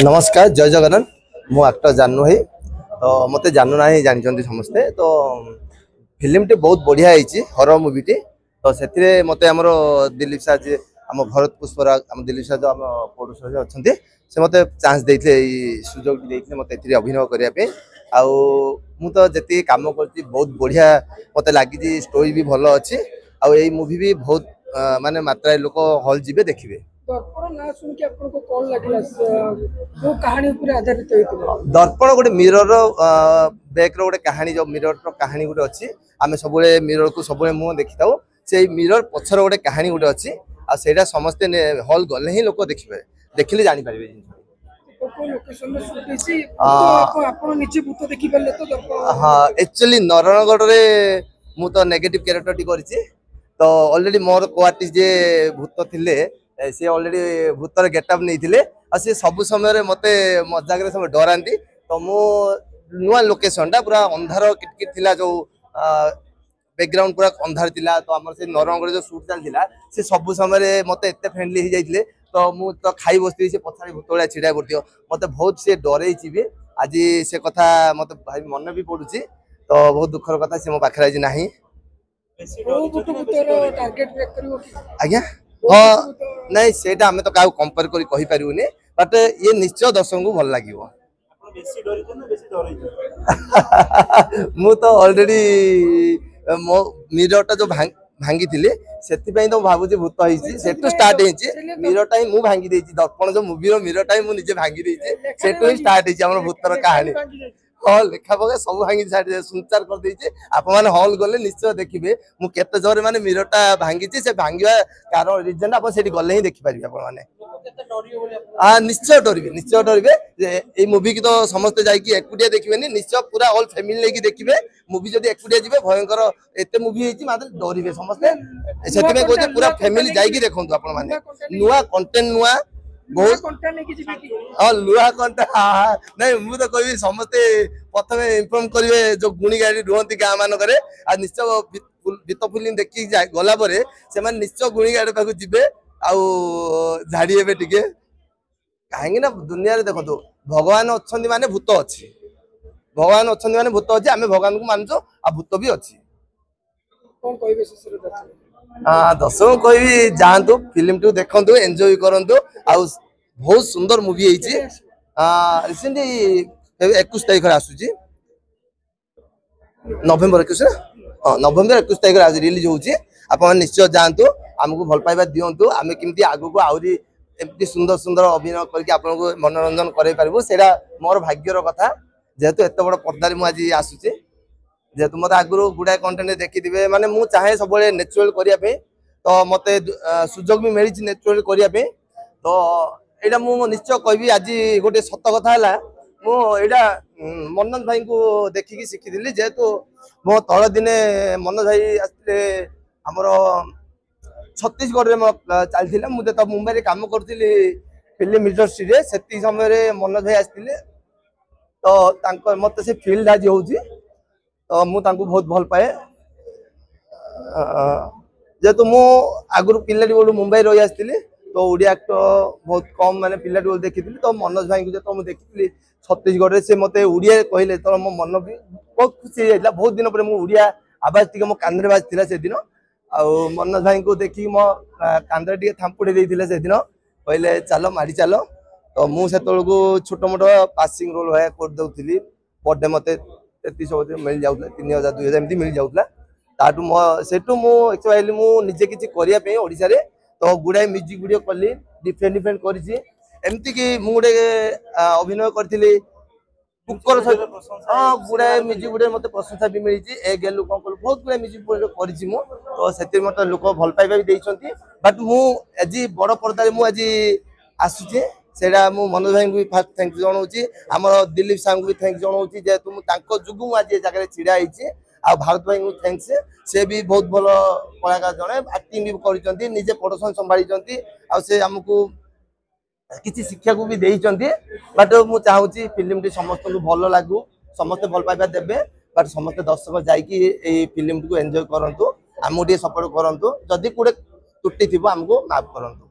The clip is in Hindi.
नमस्कार जय जगन्नाथ मु एक्टर जानू भाई तो मत जानू ना जानते समस्ते तो फिल्म टी बहुत बढ़िया है हरर मूवी टी तो से मत आम दिलीप सार जी आम भरत पुष्पराग आम दिलीप सार जो आम प्रोड्यूसर अच्छा से मत चान्स देते सुजोग देते मत अभिनय करने मु तो जी कम कर बहुत बढ़िया मत लगी स्टोरी भी भल अच्छी आई मूवी भी बहुत माने मात्रा लोक हल जी देखिए दर्पण गोटे मिरर बैक गोटे कहानी जो मिरर कहानी गोटे अच्छी आम सब मिरर को सब मुह देखी था से मिरर पछर गोटे कहानी गोटे अच्छी आईटा समस्ते हल गले ही लोक देखिए देखिले जापर हाँ एक्चुअली नारायणगढ़ में मु तो नेगेटिव कैरेक्टर टी करी तो ऑलरेडी मोर को आर्टिस्ट जे भूत थिले सी ऑलरेडी भूतर गेटअप नहीं सी सब समय मत मजाक सब डराती तो मु नुआ लोकेशन टा पूरा अंधार किटकिट थिला जो बैकग्राउंड पूरा अंधार थिला तो आम से नरगढ़ जो शूट चलता सी सब समय मत एत फ्रेंडली हो जाते तो मु तो खाई बसती से पछाड़ी भूत भाया छिड़ा पड़ो मत बहुत सी डरे भी आज से कथा मत भाई मन भी पड़ुची तो बहुत दुखर कथा सी मो पाखे आज ना आज्ञा हाँ नहीं सेटा आमे तो काउ कंपेयर करी कहि परिउनी बट ये निश्चय दर्शक को भल लागिवो मु तो ऑलरेडी मो मिररटा जो भांगी थिले सेति पई तो भाबुजी भूत होईची सेटु स्टार्ट हेची मिररटा ही मु भांगी देची दर्पण जो मूवी रो मिररटा ही मु निजे भांगी देची सेटु ही स्टार्ट हेची हमर भूतर कहानी हाँ लेखा पका सब भांगी सुनचार कर देछि आपण माने हॉल गले निश्चय देखिबे मु केते जोरे माने मिररटा भांगी से भांगवा कारण रीजन आपण सेठी गले ही देखि पारिबे आपण माने हां निश्चय डरबे ए मूवी की तो समस्त जाई की एकुटिया देखिबेनी निश्चय पूरा ऑल फैमिली लेकी देखिबे मूवी जदी एकुटिया जिबे भयंकर एते मूवी हेछि मात्र डरिबे समस्त सेति में कोते पूरा फैमिली जाई की देखंतु आपण माने नुवा कंटेंट नुवा बहुत लुहा कंटेंट नहीं मु तो कहि समस्ते प्रथमे इन्फॉर्म करिवे जो गुणी गाड़ी रुहंती गाँ मानक निश्चय गीत फिल्म देखी गला परे से माने निश्चय गुणी गाड़ी पाखु जिबे आउ झाड़ी एबे टिके काहेकि ना दुनिया रे देखो भगवान अच्छी माने भूत अच्छी भगवान अच्छी माने भूत अच्छी आमे भगवान को मानछो आ भूत भी अच्छी कोन कहिबे शेषरे दर्शक कहि जांतु फिल्म टू देखंतु एन्जॉय करंतु आ बहुत सुंदर मूवी है रिसेंटली 21 तारीख आसुची नवेम्बर 21 नवेम्बर 21 तारीख रिलीज होची आपण निश्चय जांतु हमको भल पाइबा दियंतु आमे किमती आगु को आउरी एमती सुंदर सुंदर अभिनय करके आपन को मनोरंजन करे पारबो सेरा मोर भाग्यर कथा जेहेतु एत बड़ पर्दारे मु आज आसुची जेहेतु मत आगु गुडा कंटेंट देखिथिबे माने मु चाहे सब नेचुरल करिया पे तो मते सुजोग भी मिली नेचुरल करिया पे तो एटा मु निश्चय कहबी आज गोटे सत कथा है मु एटा मनोज भाई को देखिकी शिखी जेहेतु मो तल दिने मनोज भाई आसते आमर छत्तीसगढ़ में चलता मुझे तो मुंबई में कम करी फिल्म इंडस्ट्री से समय मनोज भाई आसते तो मत से फिल्ड आज हो तो मुझे बहुत भल पाए जेहेतु मु आगु पिला बेलू मुंबई रही आसती तो ओडिया एक्टर बहुत कम माने पिला देखी तो मनोज भाई को जो मुझे देखी छत्तीसगढ़ से मत ओडिया कहले तो मो मन भी बहुत खुशी जाता बहुत दिन पर मुझे आवाज टी मो कान बाजला से दिन आ मनोज भाई को देखी मो कांदे टी थापुड़े देते से दिन कहले चल मारी चल तो मुझे छोट मोट पासिंग रोल भाया कर दौली पर डे मत 33 मिल जाऊला 3000 2000 एमती मिल जाऊला ताटू सेटू मुझे मुझे किसी करने ओडिशा रे तो गुड़ाए म्यूजिक वीडियो कली डिफरेंट डिफरेंट करमती कि मुझे अभिनय करी कुकर हाँ गुड़ाए म्यूजिक वीडियो मत प्रशंसा भी मिली ए गेलु कौन कलु बहुत गुड़ाए म्यूजिक वीडियो करी तो से मत लोक भल पाइबा भी देइछंती बट मु आज बड़ पर्दा मुझे आसुचे सेटा मु मनोज भाई को फास्ट थैंक जनाऊँगी आम दिलीप साहब को भी थैंक जनाऊँगी जेहेतु मुझे जुगु आज जगह छिड़ा होती आ भारत भाई को थैंक्स से भी बहुत भल कलाकार जड़े एक्टिंग भी कर निजे प्रोडक्शन संभाली आमको किसी शिक्षा को भी देइचंती बट मु चाहूची फिल्म टी समस्त को भल लागू समस्त भल पाइबा देबे बट समस्त दर्शक जाइकी ए फिल्म को एंजॉय करंतु आमको टे सपोर्ट करंतु जदि कोडे त्रुटि थिबो हमको माफ करंतु।